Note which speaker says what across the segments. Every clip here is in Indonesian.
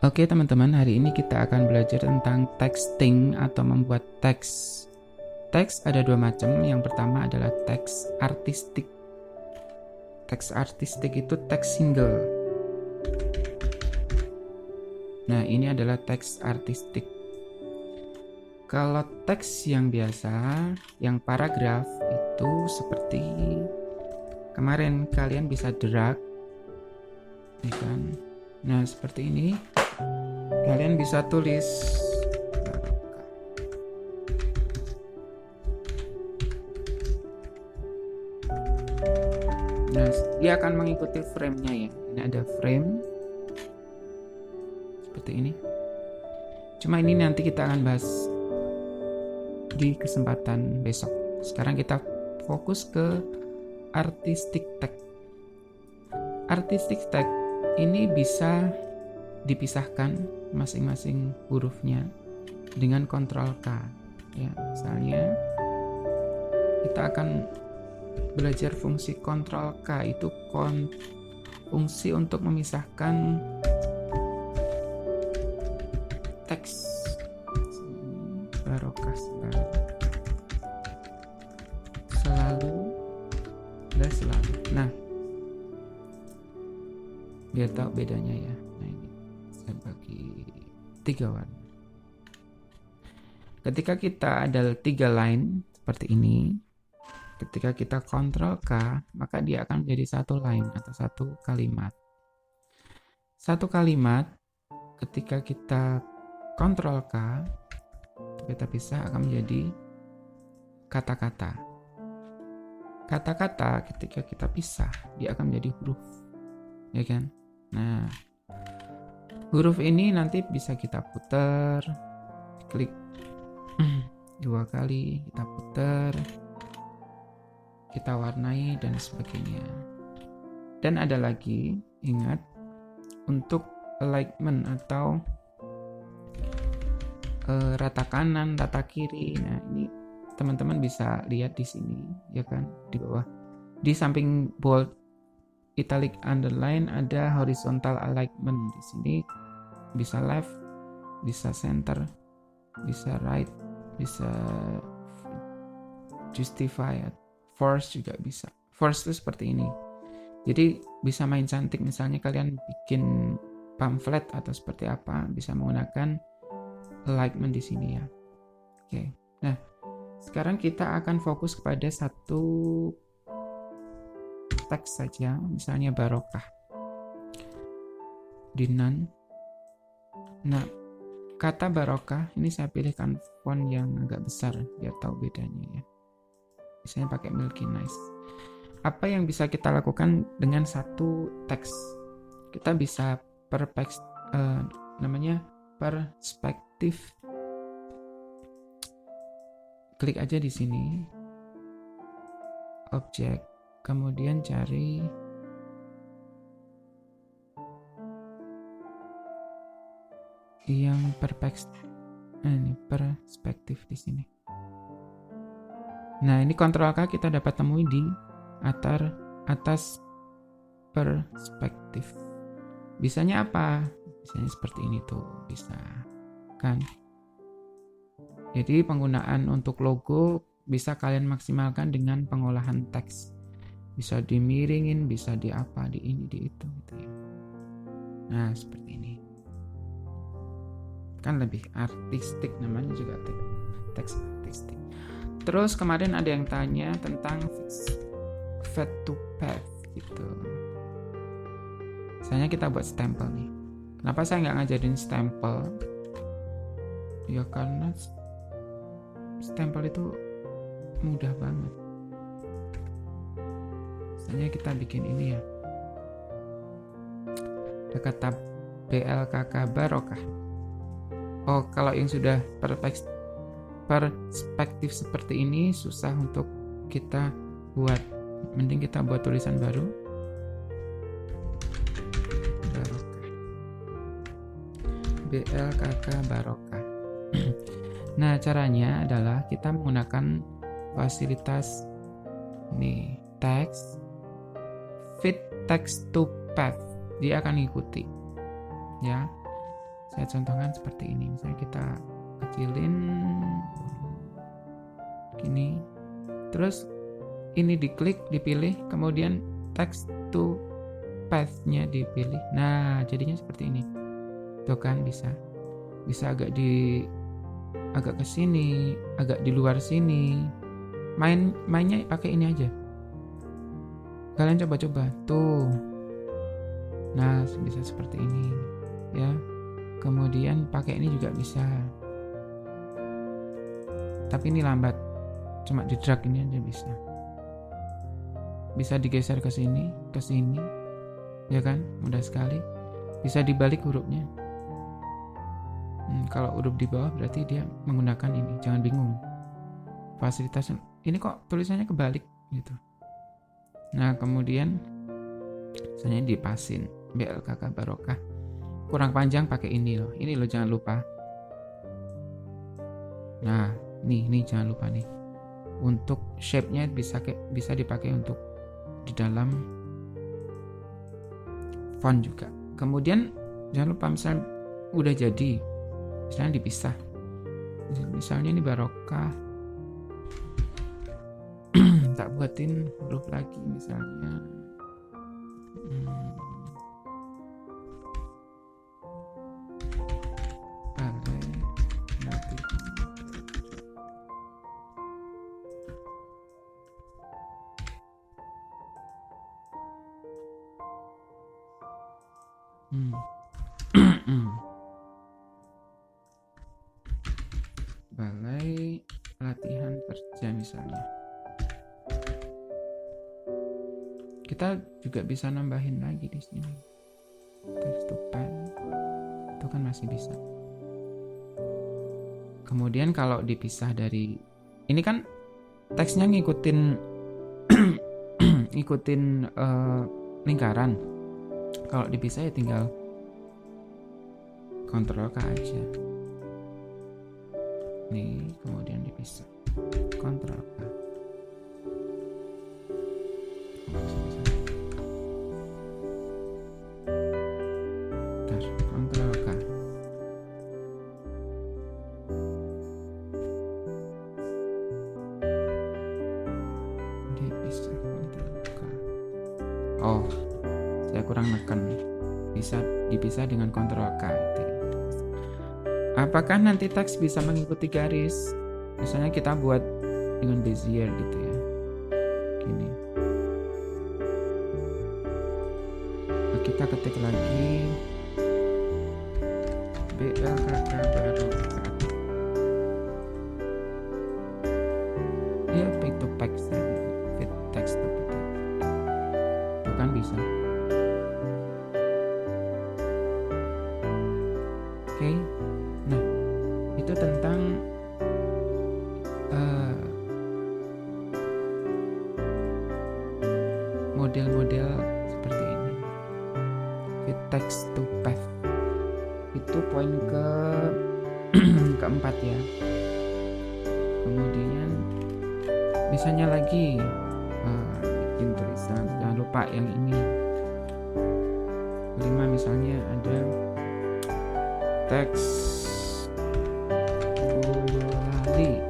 Speaker 1: Oke teman-teman, hari ini kita akan belajar tentang texting atau membuat teks. Teks ada dua macam. Yang pertama adalah teks artistik. Teks artistik itu teks single. Nah, ini adalah teks artistik. Kalau teks yang biasa, yang paragraf itu seperti kemarin kalian bisa drag, ya kan? Nah, seperti ini. Kalian bisa tulis nah, dia akan mengikuti frame-nya ya. Ini ada frame seperti ini. Cuma ini nanti kita akan bahas di kesempatan besok. Sekarang kita fokus ke artistic tag. Artistic tag ini bisa dipisahkan masing-masing hurufnya dengan Ctrl K. Ya, misalnya kita akan belajar fungsi Ctrl K, itu fungsi untuk memisahkan teks. Barokah selalu dan selalu. Nah, biar tahu bedanya ya. Nah, ini saya bagi 3 warna. Ketika kita ada 3 line seperti ini, ketika kita Ctrl K, maka dia akan menjadi satu line atau satu kalimat. Satu kalimat ketika kita Ctrl K, kita bisa akan menjadi kata-kata. Kata-kata ketika kita pisah, dia akan menjadi huruf. Ya kan? Nah, huruf ini nanti bisa kita putar, klik 2 kali, kita putar, kita warnai dan sebagainya. Dan ada lagi, ingat, untuk alignment atau rata kanan, rata kiri. Nah, ini teman-teman bisa lihat di sini, ya kan, di bawah. Di samping bold, italic, underline ada horizontal alignment. Di sini bisa left, bisa center, bisa right, bisa justify, force juga bisa. Force itu seperti ini. Jadi bisa main cantik, misalnya kalian bikin pamflet atau seperti apa, bisa menggunakan alignment di sini ya. Oke. Nah, sekarang kita akan fokus kepada satu teks saja, misalnya barokah. Dinan. Nah, kata barokah ini saya pilihkan font yang agak besar biar tahu bedanya ya. Misalnya pakai Milky Nice. Apa yang bisa kita lakukan dengan satu teks? Kita bisa namanya perspektif. Klik aja di sini. Objek, kemudian cari yang perspektif di sini. Nah, ini Ctrl K kita dapat temui di atas perspektif. Bisanya apa? Bisanya seperti ini tuh, bisa kan? Jadi penggunaan untuk logo bisa kalian maksimalkan dengan pengolahan teks. Bisa dimiringin, bisa di apa, di ini, di itu gitu ya. Nah, seperti ini. Kan lebih artistik, namanya juga teks artistik. Terus kemarin ada yang tanya tentang fade to path gitu. Misalnya kita buat stempel nih. Kenapa saya nggak ngajarin stempel? Ya karena stempel itu mudah banget. Misalnya kita bikin ini ya. Ada kata BLKK barokah. Oh, kalau yang sudah perspektif seperti ini susah untuk kita buat. Mending kita buat tulisan baru. Barokah. BLKK barokah. Nah, caranya adalah kita menggunakan fasilitas nih, text fit text to path. Dia akan ikuti. Ya. Saya contohkan seperti ini. Misalnya kita kecilin gini. Terus ini diklik, dipilih, kemudian text to path-nya dipilih. Nah, jadinya seperti ini. Tuh kan bisa agak ke sini, agak di luar sini. Mainnya pakai ini aja. Kalian coba-coba. Tuh. Nah, bisa seperti ini, ya. Kemudian pakai ini juga bisa. Tapi ini lambat. Cuma di drag ini aja bisa. Bisa digeser ke sini, ya kan? Mudah sekali. Bisa dibalik hurufnya. Kalau huruf di bawah berarti dia menggunakan ini. Jangan bingung. Fasilitas ini kok tulisannya kebalik gitu. Nah, kemudian misalnya dipasin BLKK Barokah. Kurang panjang pakai ini loh. Ini loh, jangan lupa. Nah, nih jangan lupa nih. Untuk shape-nya bisa dipakai untuk di dalam font juga. Kemudian jangan lupa misalnya udah jadi, misalnya dipisah. Misalnya ini Barokah. Tak buatin huruf lagi misalnya. Balai latihan kerja misalnya. Kita juga bisa nambahin lagi di sini. Text to pen. Itu kan masih bisa. Kemudian kalau dipisah dari ini kan teksnya ngikutin lingkaran. Kalau dipisah ya tinggal Ctrl K aja. Nih, kemudian dipisah. Ctrl K. Ctrl K. Dipisah Ctrl K. Oh, saya kurang neken. Bisa dipisah dengan Ctrl K. Apakah nanti teks bisa mengikuti garis? Misalnya kita buat dengan Bezier gitu ya. Gini. Nah, kita ketik lagi BLKK Barokah. Ya, fit to text saja. Fit text to text. Itu kan bisa. Oke. Nah, itu tentang model-model seperti ini. Fit text to path. Itu poin keempat ya. Kemudian misalnya lagi bikin tulisan, jangan lupa yang ini. Kelima misalnya ada teks Boyolali.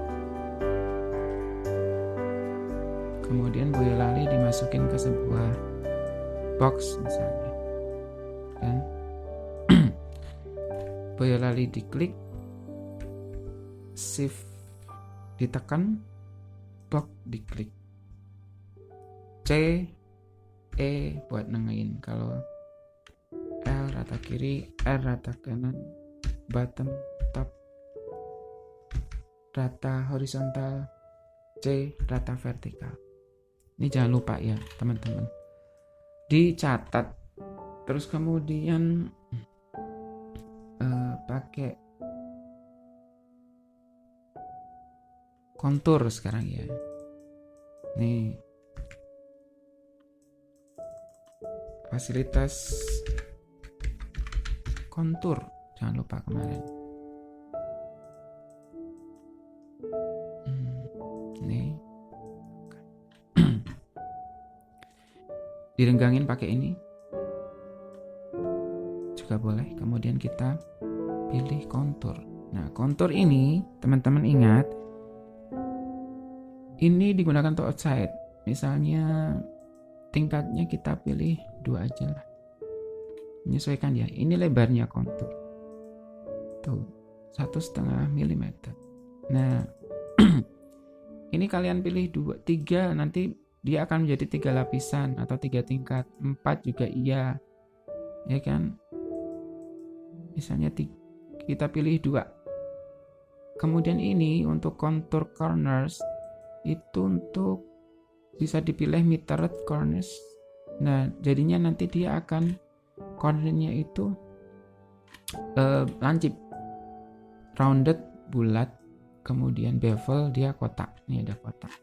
Speaker 1: Kemudian Boyolali dimasukin ke sebuah box misalnya. Dan Boyolali diklik, shift ditekan, blok diklik. C, E buat nengahin. Kalau L rata kiri, R rata kanan, bottom, top, rata horizontal, C rata vertikal. Ini jangan lupa ya teman-teman, dicatat. Terus kemudian pakai kontur sekarang ya. Nih fasilitas kontur, jangan lupa kemarin. Nih direnggangin pakai ini juga boleh. Kemudian kita pilih kontur. Nah, kontur ini teman-teman ingat, ini digunakan untuk outside. Misalnya tingkatnya kita pilih 2 aja lah. Menyesuaikan ya. Ini lebarnya kontur. Tuh, 1,5 mm. Nah, ini kalian pilih 2, 3, nanti dia akan menjadi 3 lapisan atau 3 tingkat. 4 juga iya. Ya kan? Misalnya kita pilih 2. Kemudian ini untuk contour corners itu untuk bisa dipilih metered corners. Nah, jadinya nanti dia akan cornernya itu lancip, rounded, bulat, kemudian bevel dia kotak. Ini ada kotak.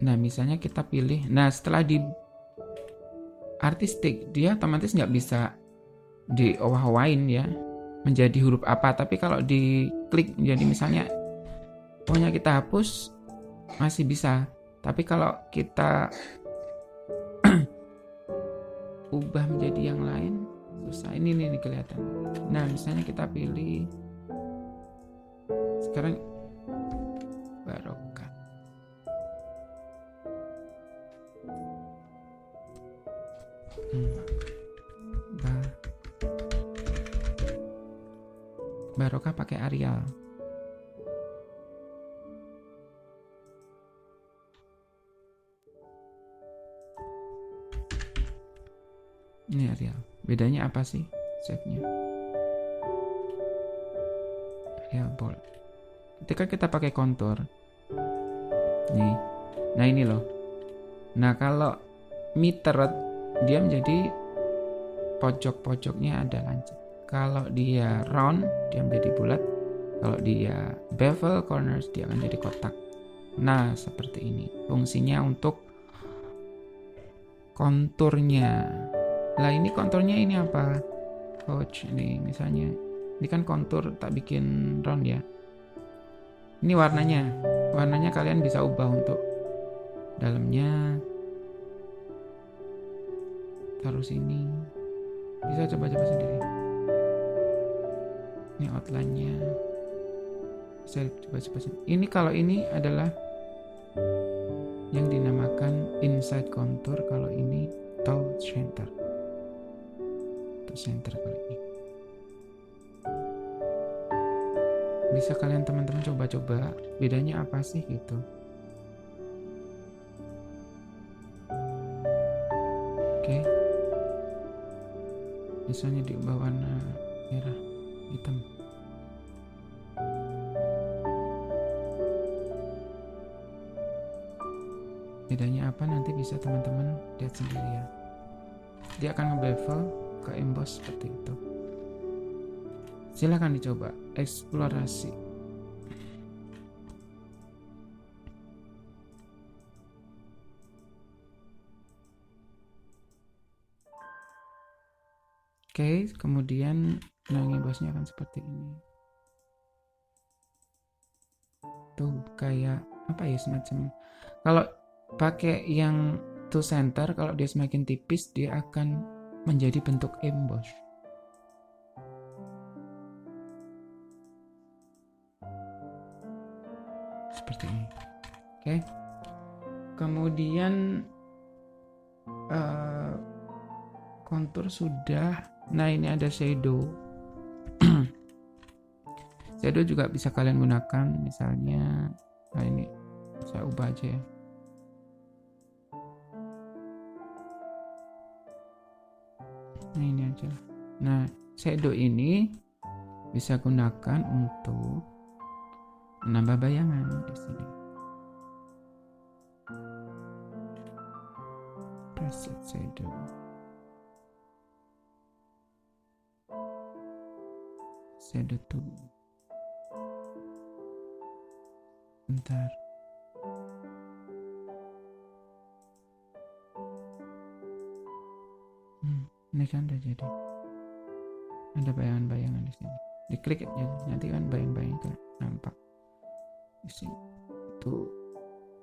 Speaker 1: Nah, misalnya kita pilih, nah setelah di artistik dia otomatis nggak bisa di owah-owahin ya menjadi huruf apa, tapi kalau diklik menjadi misalnya pokoknya kita hapus masih bisa, tapi kalau kita ubah menjadi yang lain susah. Ini nih kelihatan. Nah, misalnya kita pilih sekarang barokah. Barokah pakai Arial. Ini Arial. Bedanya apa sih shape-nya? Arial bold. Ketika kita pakai kontur, nih. Nah ini loh. Nah kalau metered dia menjadi pojok-pojoknya ada lancip. Kalau dia round, dia menjadi bulat. Kalau dia bevel corners, dia akan jadi kotak. Nah, seperti ini. Fungsinya untuk konturnya. Lah, ini konturnya ini apa? Coach, ini misalnya. Ini kan kontur tak bikin round ya. Ini warnanya. Warnanya kalian bisa ubah untuk dalamnya. Taruh sini. Bisa coba-coba sendiri. Ini outline-nya. Saya coba-coba sini. Ini kalau ini adalah yang dinamakan inside contour, kalau ini top center. Top center kali ini. Bisa kalian teman-teman coba-coba bedanya apa sih gitu. Oke. Misalnya diubah warna merah, hitam. Bedanya apa nanti bisa teman-teman lihat sendiri ya. Dia akan nge-bevel ke emboss seperti itu. Silahkan dicoba, eksplorasi. Oke, kemudian embossnya akan seperti ini. Tuh kayak apa ya, semacam kalau pakai yang to center, kalau dia semakin tipis dia akan menjadi bentuk emboss. Seperti ini. Oke. Kemudian kontur sudah. Nah, ini ada shadow. Shadow juga bisa kalian gunakan, misalnya nah ini saya ubah aja ya. Nah, ini aja. Nah, shadow ini bisa gunakan untuk menambah bayangan di sini. Preset shadow. Shadow tuh. Bentar. Ini kan udah jadi. Ada bayangan-bayangan di sini. Diklik aja, nanti kan bayang-bayang nampak. Di sini. Tuh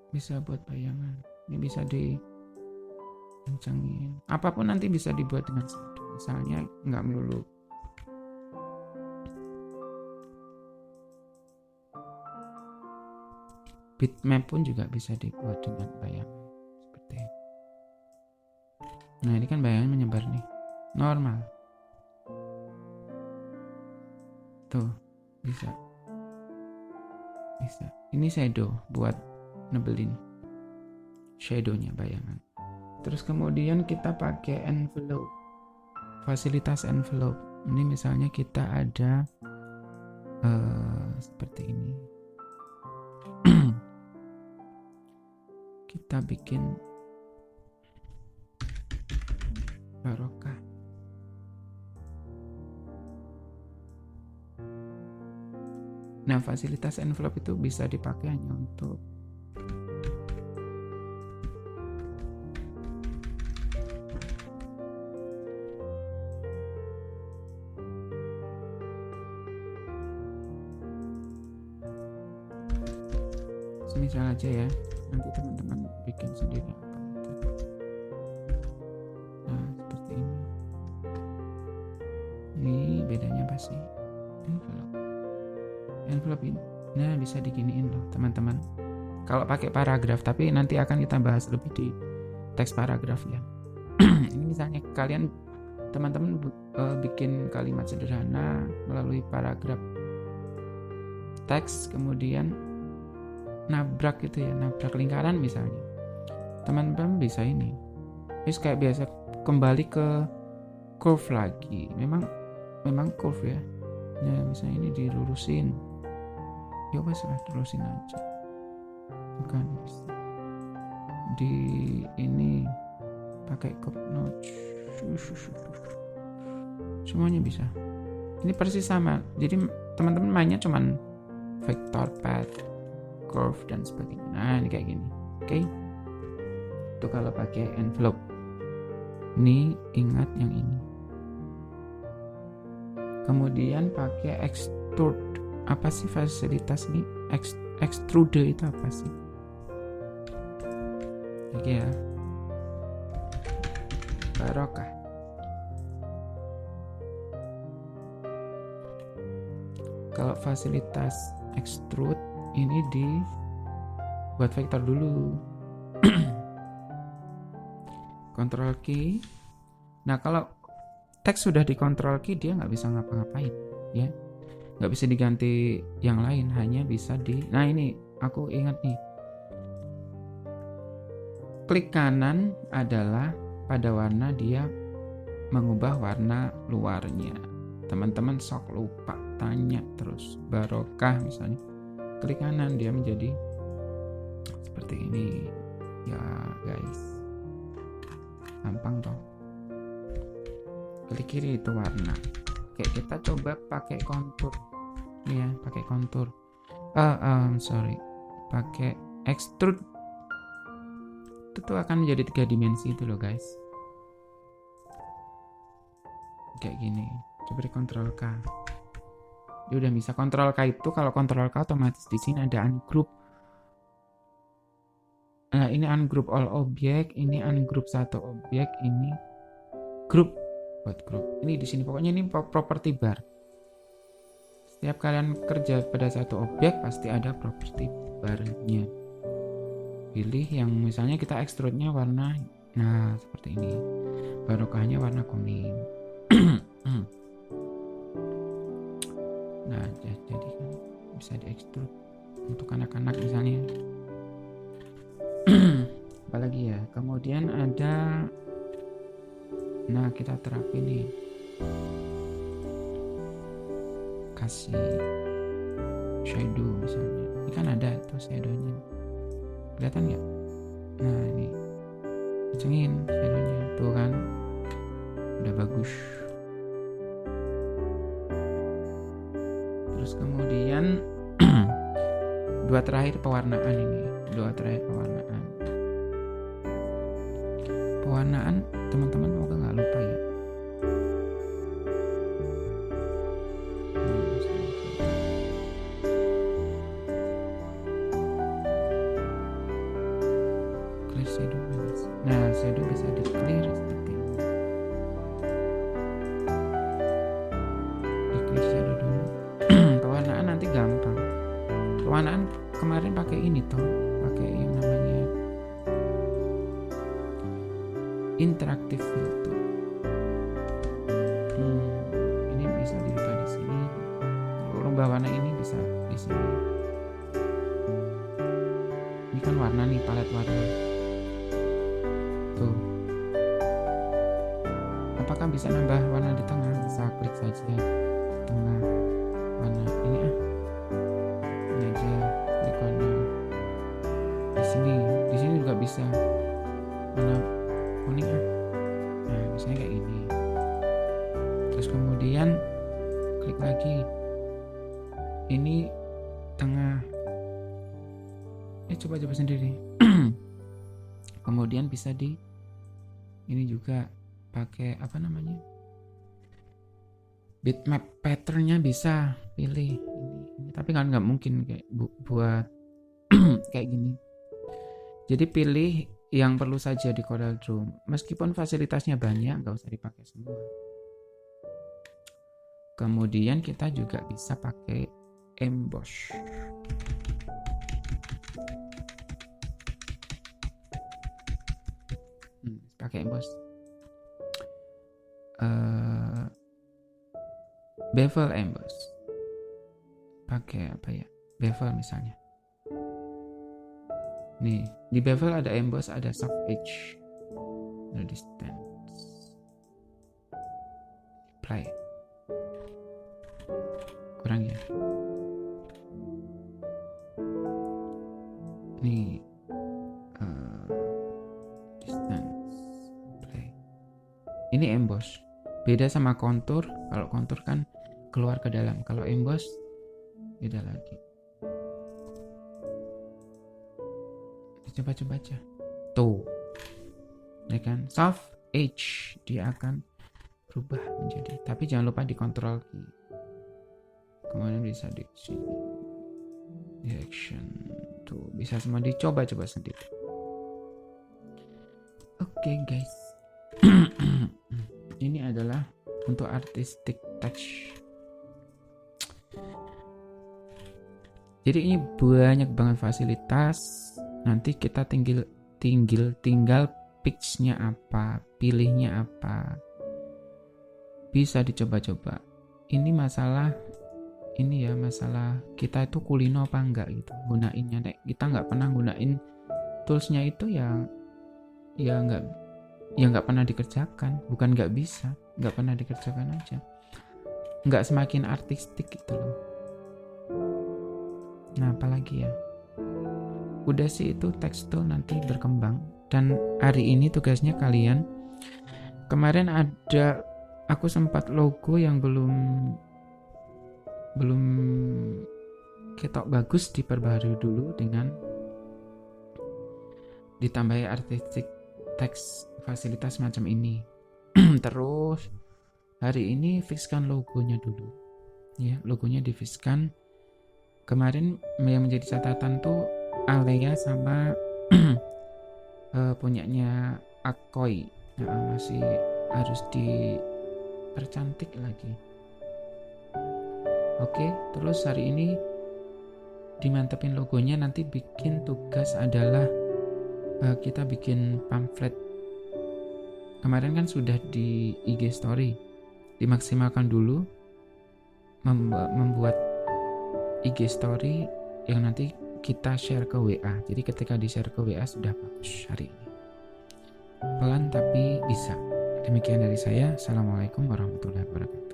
Speaker 1: bisa buat bayangan. Ini bisa dikencangin. Apapun nanti bisa dibuat dengan shadow. Misalnya nggak melulu Bitmap pun juga bisa dibuat dengan bayangan seperti ini. Nah ini kan bayangan menyebar nih, normal. Tuh, bisa. Ini shadow buat nebelin shadownya bayangan. Terus kemudian kita pakai envelope, fasilitas envelope. Ini misalnya kita ada seperti ini. Kita bikin barokah. Nah, fasilitas envelope itu bisa dipakai hanya untuk misal aja ya, nanti teman-teman bikin sendiri apa gitu. Nah seperti ini. Ini bedanya apa sih? Envelope ini, nah bisa diginiin loh teman-teman. Kalau pakai paragraf, tapi nanti akan kita bahas lebih di teks paragraf ya. Ini misalnya kalian teman-teman bikin kalimat sederhana melalui paragraf teks, kemudian nabrak gitu ya, nabrak lingkaran misalnya. Teman-teman bisa ini, terus kayak biasa kembali ke curve lagi. Memang curve ya. Nah misalnya ini dilurusin, ya wes lah terusin aja. Bukan di ini pakai curve notch, semuanya bisa. Ini persis sama. Jadi teman-teman mainnya cuman vector path, curve dan sebagainya. Nah ini kayak gini. Oke. Itu kalau pakai envelope. Ini ingat yang ini. Kemudian pakai extrude. Apa sih fasilitas ini? Extrude itu apa sih? Oke ya. Barokah. Kalau fasilitas extrude ini buat vektor dulu. Control key. Nah kalau teks sudah di control key, dia nggak bisa ngapa-ngapain ya, nggak bisa diganti yang lain, hanya bisa nah ini aku ingat nih, klik kanan adalah pada warna, dia mengubah warna luarnya. Teman-teman sok lupa tanya terus, barokah misalnya, klik kanan dia menjadi seperti ini ya guys, gampang toh. Klik kiri itu warna. Oke, kita coba pakai kontur ya, pakai kontur pakai extrude. Itu tuh akan menjadi 3 dimensi itu loh guys, kayak gini. Coba di Ctrl K, dia udah bisa. Ctrl K itu, kalau Ctrl K otomatis di sini ada ungroup. Nah ini ungroup all object, ini ungroup satu objek, ini group buat group. Ini di sini pokoknya ini property bar. Setiap kalian kerja pada satu objek pasti ada property barnya. Pilih yang misalnya kita extrude-nya warna, nah seperti ini. Barokahnya warna kuning. Nah jadi kan bisa di extrude untuk anak-anak misalnya. Apalagi ya, kemudian ada, nah kita terapin nih, kasih shadow misalnya. Ini kan ada tuh shadownya, kelihatan nggak? Nah ini kencengin shadownya tuh kan, udah bagus. Terus kemudian dua terakhir pewarnaan. Pewarnaan teman-teman semoga nggak lupa ya. Clear shadow. Nah shadow bisa di clear seperti ini. Di clear shadow dulu. Pewarnaan nanti gampang. Pewarnaan kemarin pakai ini toh, pakai yang namanya interactive filter. Ini bisa dirubah di sini. Kalau rubah warna ini bisa di sini. Ini kan warna nih, palet warna. Tuh. Apakah bisa nambah warna di tengah? Bisa klik saja tengah warna ini ini aja, klik warna di sini juga bisa warna kuning nah biasanya kayak gini. Terus kemudian klik lagi ini tengah, coba sendiri. Kemudian bisa di ini juga pakai apa namanya, bitmap patternnya bisa pilih ini. Tapi kan nggak mungkin kayak buat kayak gini. Jadi pilih yang perlu saja di Corel Draw. Meskipun fasilitasnya banyak, nggak usah dipakai semua. Kemudian kita juga bisa pakai emboss. Pakai emboss. Bevel emboss. Pakai apa ya? Bevel misalnya. Nih, di bevel ada emboss, ada soft edge, no distance. Apply. Kurang ya. Nih, distance. Apply. Ini emboss. Beda sama kontur. Kalau kontur kan keluar ke dalam. Kalau emboss beda lagi. Coba aja. Tuh. Ya kan? Soft edge dia akan berubah menjadi. Tapi jangan lupa dikontrol key. Kemudian bisa di sini. Direction. Tuh, bisa semua dicoba sendiri. Oke, guys. Ini adalah untuk artistic touch. Jadi ini banyak banget fasilitas. Nanti kita tinggal pitch-nya apa, pilihnya apa. Bisa dicoba-coba. Ini masalah kita itu kulino apa enggak gitu. Gunainnya kita nggak pernah gunain tools-nya itu ya nggak pernah dikerjakan. Bukan nggak bisa, nggak pernah dikerjakan aja. Nggak semakin artistik gitu loh. Nah, apalagi ya? Udah sih itu text tool nanti berkembang. Dan hari ini tugasnya kalian, kemarin aku sempat logo yang belum ketok bagus, diperbarui dulu dengan ditambahi artistic text fasilitas macam ini. Terus hari ini fixkan logonya dulu ya, logonya difixkan. Kemarin yang menjadi catatan tuh Alea sama punyanya Akoy. Masih harus dipercantik lagi. Oke, terus hari ini dimantepin logonya. Nanti bikin tugas adalah kita bikin pamflet. Kemarin kan sudah di IG story, dimaksimalkan dulu membuat IG story yang nanti kita share ke WA. Jadi ketika di share ke WA sudah bagus hari ini. Pelan tapi bisa. Demikian dari saya. Assalamualaikum warahmatullahi wabarakatuh.